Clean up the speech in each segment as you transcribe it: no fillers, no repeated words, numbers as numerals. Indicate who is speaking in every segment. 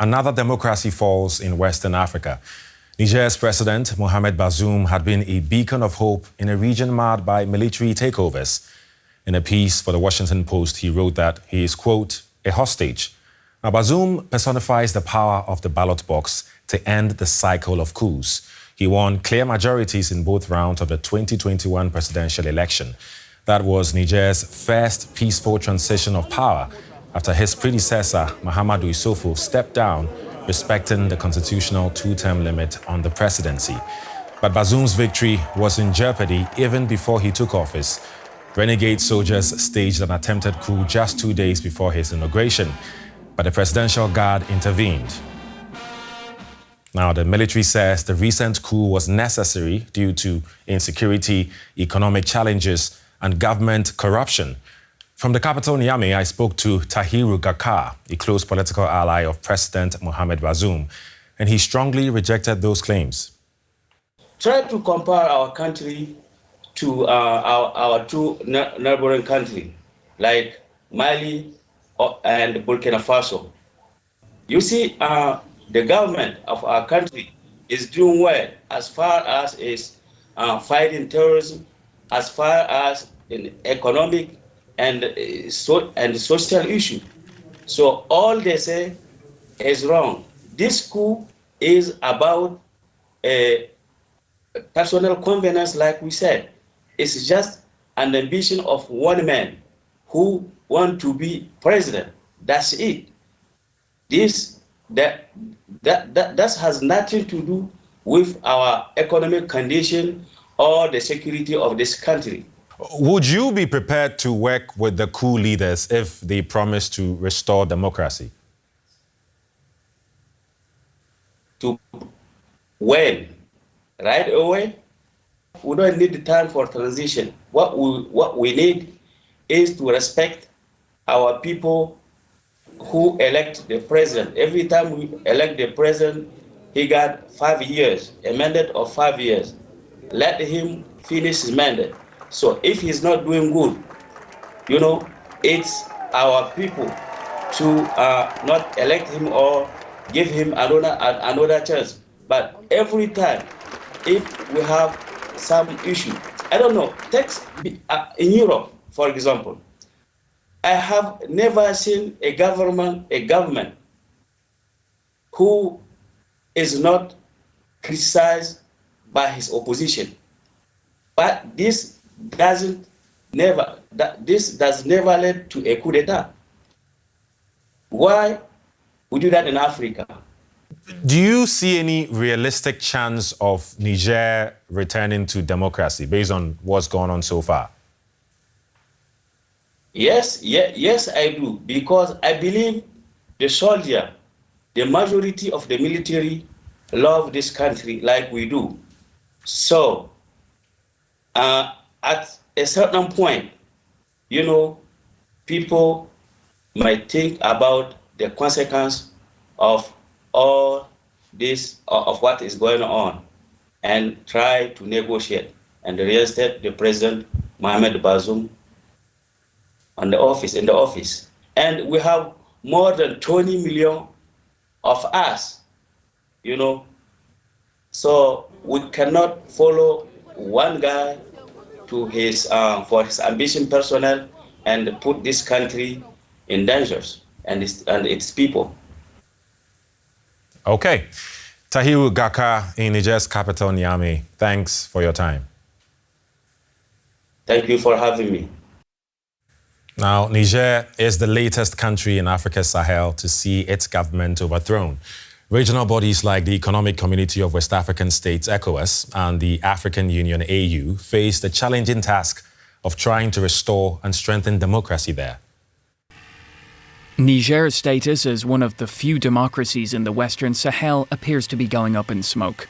Speaker 1: Another democracy falls in Western Africa. Niger's president, Mohamed Bazoum, had been a beacon of hope in a region marred by military takeovers. In a piece for the Washington Post, he wrote that he is, quote, a hostage. Now, Bazoum personifies the power of the ballot box to end the cycle of coups. He won clear majorities in both rounds of the 2021 presidential election. That was Niger's first peaceful transition of power after his predecessor, Mahamadou Issoufou, stepped down, respecting the constitutional two-term limit on the presidency. But Bazoum's victory was in jeopardy even before he took office. Renegade soldiers staged an attempted coup just 2 days before his inauguration, but the Presidential Guard intervened. Now, the military says the recent coup was necessary due to insecurity, economic challenges, and government corruption. From the capital, Niamey, I spoke to Tahiru Gaka, a close political ally of President Mohamed Bazoum, and he strongly rejected those claims.
Speaker 2: Try to compare our country to our two neighboring countries, like Mali and Burkina Faso. You see, the government of our country is doing well as far as is fighting terrorism, as far as in economic and social issue. So all they say is wrong. This coup is about a personal convenience, like we said. It's just an ambition of one man who wants to be president. That's it. That has nothing to do with our economic condition or the security of this country.
Speaker 1: Would you be prepared to work with the coup leaders if they promise to restore democracy?
Speaker 2: When? Right away? We don't need the time for transition. What we need is to respect our people who elect the president. Every time we elect the president, he got 5 years, a mandate of 5 years. Let him finish his mandate. So if he's not doing good, it's our people to not elect him or give him another chance. But every time, if we have some issue, I don't know, in Europe, for example, I have never seen a government who is not criticized by his opposition. But this does never lead to a coup d'etat. Why we do that in Africa?
Speaker 1: Do you see any realistic chance of Niger returning to democracy based on what's gone on so far?
Speaker 2: Yes, I do, because I believe the soldier, the majority of the military love this country like we do. So, at a certain point, people might think about the consequence of all this, of what is going on, and try to negotiate and reinstate the president, Mohamed Bazoum, in the office. And we have more than 20 million of us, So we cannot follow one guy to his for his ambition personnel and put this country in danger and its people.
Speaker 1: Okay. Tahiru Gaka in Niger's capital, Niamey. Thanks for your time.
Speaker 2: Thank you for having me.
Speaker 1: Now, Niger is the latest country in Africa's Sahel to see its government overthrown. Regional bodies like the Economic Community of West African States, ECOWAS, and the African Union, AU, face the challenging task of trying to restore and strengthen democracy there.
Speaker 3: Niger's status as one of the few democracies in the Western Sahel appears to be going up in smoke.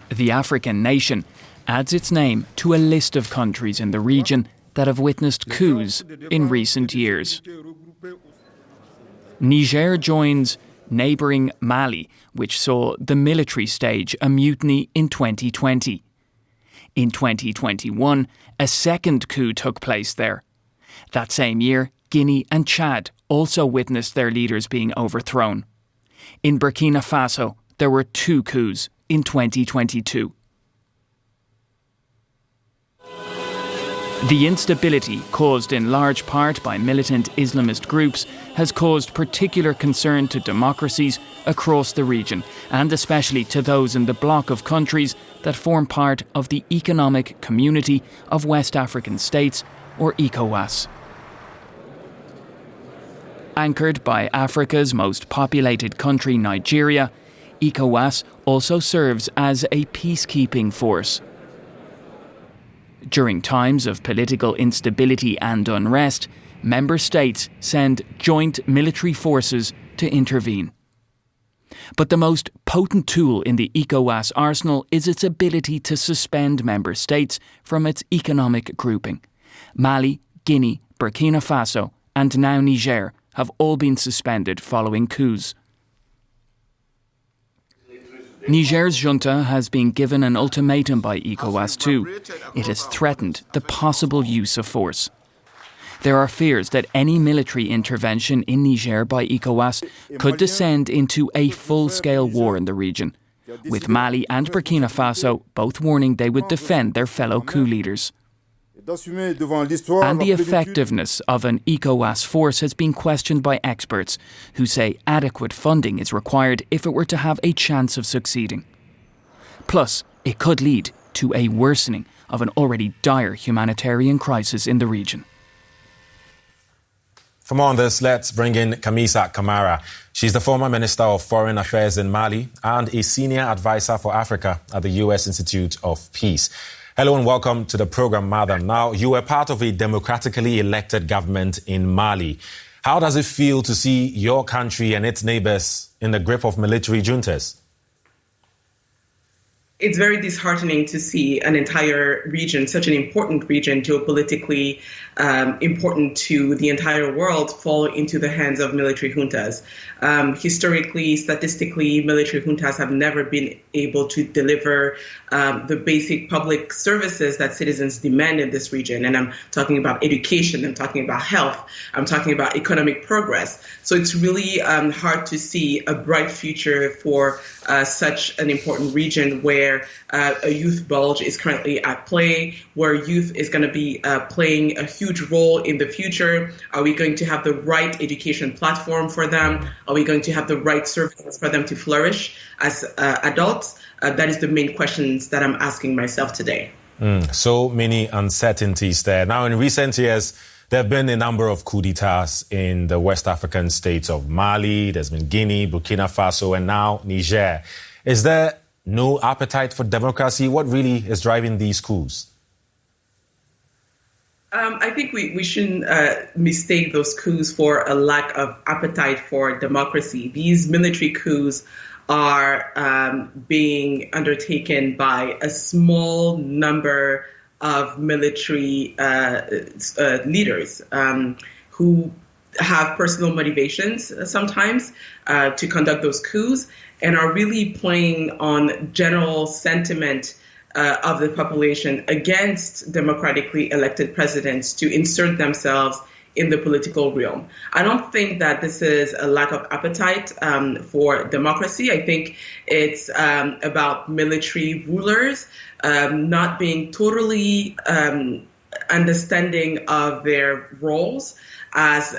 Speaker 3: The African nation adds its name to a list of countries in the region that have witnessed coups in recent years. Niger joins neighbouring Mali, which saw the military stage a mutiny in 2020. In 2021, a second coup took place there. That same year, Guinea and Chad also witnessed their leaders being overthrown. In Burkina Faso, there were 2 coups in 2022. The instability, caused in large part by militant Islamist groups, has caused particular concern to democracies across the region, and especially to those in the bloc of countries that form part of the Economic Community of West African States, or ECOWAS. Anchored by Africa's most populated country, Nigeria, ECOWAS also serves as a peacekeeping force. During times of political instability and unrest, member states send joint military forces to intervene. But the most potent tool in the ECOWAS arsenal is its ability to suspend member states from its economic grouping. Mali, Guinea, Burkina Faso, and now Niger have all been suspended following coups. Niger's junta has been given an ultimatum by ECOWAS too. It has threatened the possible use of force. There are fears that any military intervention in Niger by ECOWAS could descend into a full-scale war in the region, with Mali and Burkina Faso both warning they would defend their fellow coup leaders. And the effectiveness of an ECOWAS force has been questioned by experts who say adequate funding is required if it were to have a chance of succeeding. Plus, it could lead to a worsening of an already dire humanitarian crisis in the region.
Speaker 1: For more on this, let's bring in Kamisa Kamara. She's the former Minister of Foreign Affairs in Mali and a senior advisor for Africa at the U.S. Institute of Peace. Hello and welcome to the program, Madam. Now, you were part of a democratically elected government in Mali. How does it feel to see your country and its neighbors in the grip of military juntas?
Speaker 4: It's very disheartening to see an entire region, such an important region, geopolitically important to the entire world, fall into the hands of military juntas. Historically, statistically, military juntas have never been able to deliver the basic public services that citizens demand in this region. And I'm talking about education, I'm talking about health, I'm talking about economic progress. So it's really hard to see a bright future for such an important region where a youth bulge is currently at play, where youth is going to be playing a huge role in the future. Are we going to have the right education platform for them? Are we going to have the right services for them to flourish as adults? That is the main questions that I'm asking myself today.
Speaker 1: So many uncertainties there. Now, in recent years, there have been a number of coups d'etats in the West African states of Mali, there's been Guinea, Burkina Faso, and now Niger. Is there no appetite for democracy? What really is driving these coups?
Speaker 4: I think we shouldn't mistake those coups for a lack of appetite for democracy. These military coups are being undertaken by a small number of military leaders who have personal motivations sometimes to conduct those coups and are really playing on general sentiment of the population against democratically elected presidents to insert themselves in the political realm. I don't think that this is a lack of appetite for democracy. I think it's about military rulers not being totally understanding of their roles as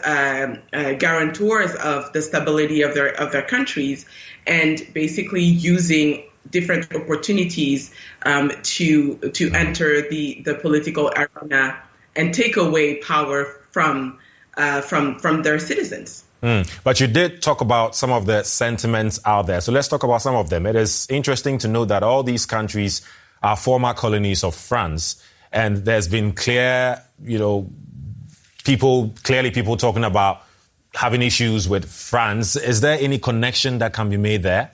Speaker 4: guarantors of the stability of their countries, and basically using different opportunities to enter the political arena and take away power from their citizens.
Speaker 1: But you did talk about some of the sentiments out there. So let's talk about some of them. It is interesting to note that all these countries are former colonies of France. And there's been people talking about having issues with France. Is there any connection that can be made there?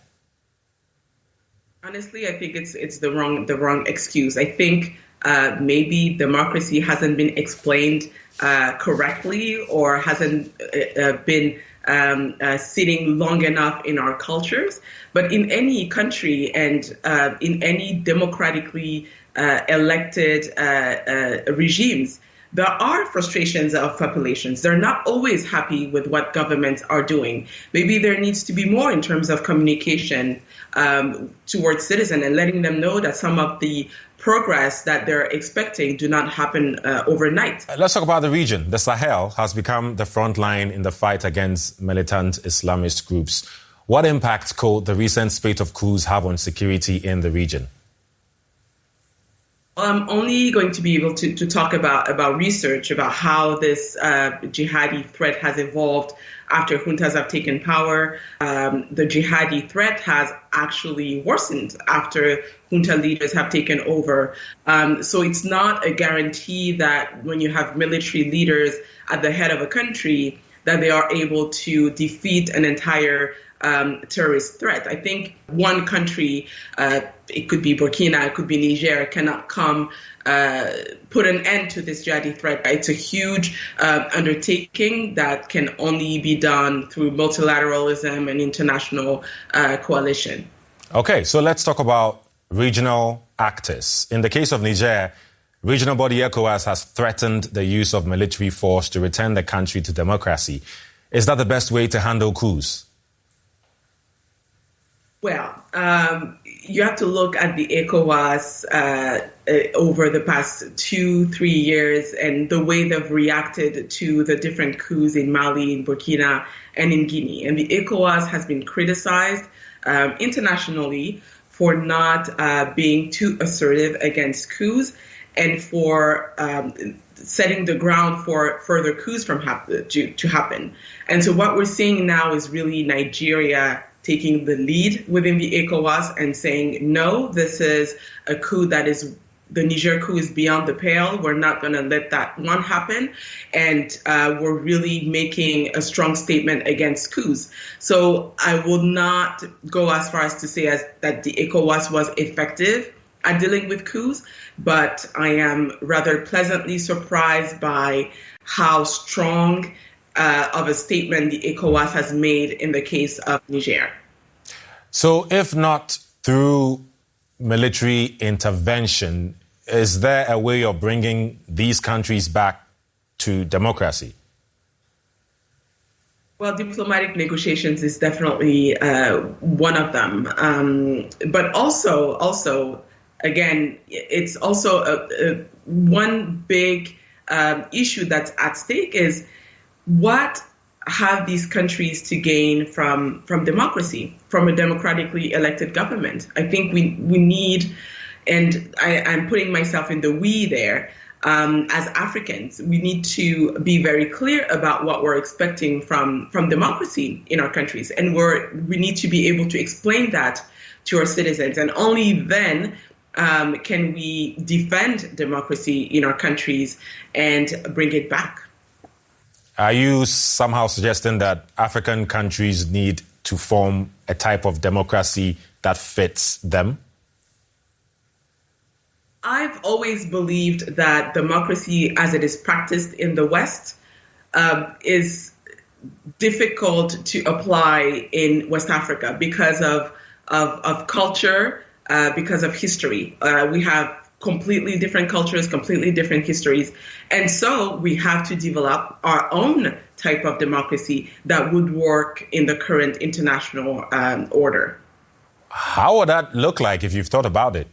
Speaker 4: Honestly, I think it's the wrong excuse. I think maybe democracy hasn't been explained correctly, or hasn't been sitting long enough in our cultures. But in any country and in any democratically elected regimes, there are frustrations of populations. They're not always happy with what governments are doing. Maybe there needs to be more in terms of communication towards citizens and letting them know that some of the progress that they're expecting do not happen overnight.
Speaker 1: Let's talk about the region. The Sahel has become the front line in the fight against militant Islamist groups. What impact could the recent spate of coups have on security in the region?
Speaker 4: I'm only going to be able to talk about research, about how this jihadi threat has evolved after juntas have taken power. The jihadi threat has actually worsened after junta leaders have taken over. So it's not a guarantee that when you have military leaders at the head of a country, that they are able to defeat an entire terrorist threat. I think one country, it could be Burkina, it could be Niger, cannot come put an end to this jihadi threat. It's a huge undertaking that can only be done through multilateralism and international coalition.
Speaker 1: Okay, so let's talk about regional actors. In the case of Niger, regional body ECOWAS has threatened the use of military force to return the country to democracy. Is that the best way to handle coups?
Speaker 4: Well, you have to look at the ECOWAS over the past 2-3 years and the way they've reacted to the different coups in Mali, in Burkina, and in Guinea. And the ECOWAS has been criticized internationally for not being too assertive against coups and for setting the ground for further coups to happen. And so what we're seeing now is really Nigeria taking the lead within the ECOWAS and saying, no, this is a coup that is, the Niger coup is beyond the pale. We're not going to let that one happen. And we're really making a strong statement against coups. So I will not go as far as to say that the ECOWAS was effective at dealing with coups, but I am rather pleasantly surprised by how strong of a statement the ECOWAS has made in the case of Niger.
Speaker 1: So if not through military intervention, is there a way of bringing these countries back to democracy?
Speaker 4: Well, diplomatic negotiations is definitely one of them. But also, again, it's also one big issue that's at stake is what have these countries to gain from democracy, from a democratically elected government? I think we need, and I'm putting myself in the we there, as Africans, we need to be very clear about what we're expecting from democracy in our countries. And we need to be able to explain that to our citizens. And only then can we defend democracy in our countries and bring it back.
Speaker 1: Are you somehow suggesting that African countries need to form a type of democracy that fits them?
Speaker 4: I've always believed that democracy as it is practiced in the West is difficult to apply in West Africa because of culture, because of history. We have completely different cultures, completely different histories. And so we have to develop our own type of democracy that would work in the current international order.
Speaker 1: How would that look like if you've thought about it?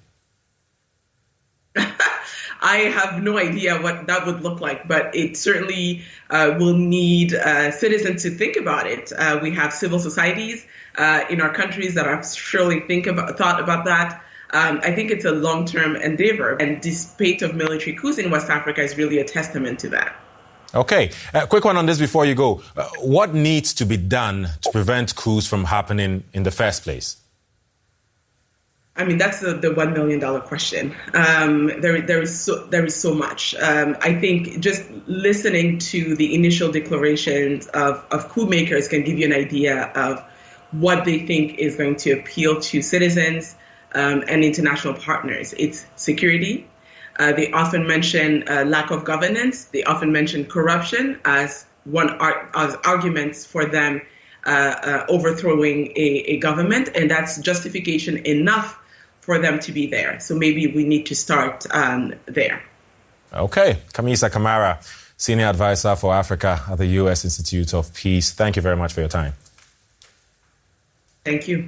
Speaker 4: I have no idea what that would look like, but it certainly will need citizens to think about it. We have civil societies in our countries that have surely thought about that. I think it's a long-term endeavor, and the spate of military coups in West Africa is really a testament to that.
Speaker 1: Okay, quick one on this before you go. What needs to be done to prevent coups from happening in the first place?
Speaker 4: I mean, that's the $1 million question. There is so much. I think just listening to the initial declarations of coup makers can give you an idea of what they think is going to appeal to citizens and international partners. It's security. They often mention lack of governance. They often mention corruption as as arguments for them overthrowing a government, and that's justification enough for them to be there. So maybe we need to start there.
Speaker 1: Okay. Kamisa Kamara, Senior Advisor for Africa at the U.S. Institute of Peace. Thank you very much for your time.
Speaker 4: Thank you.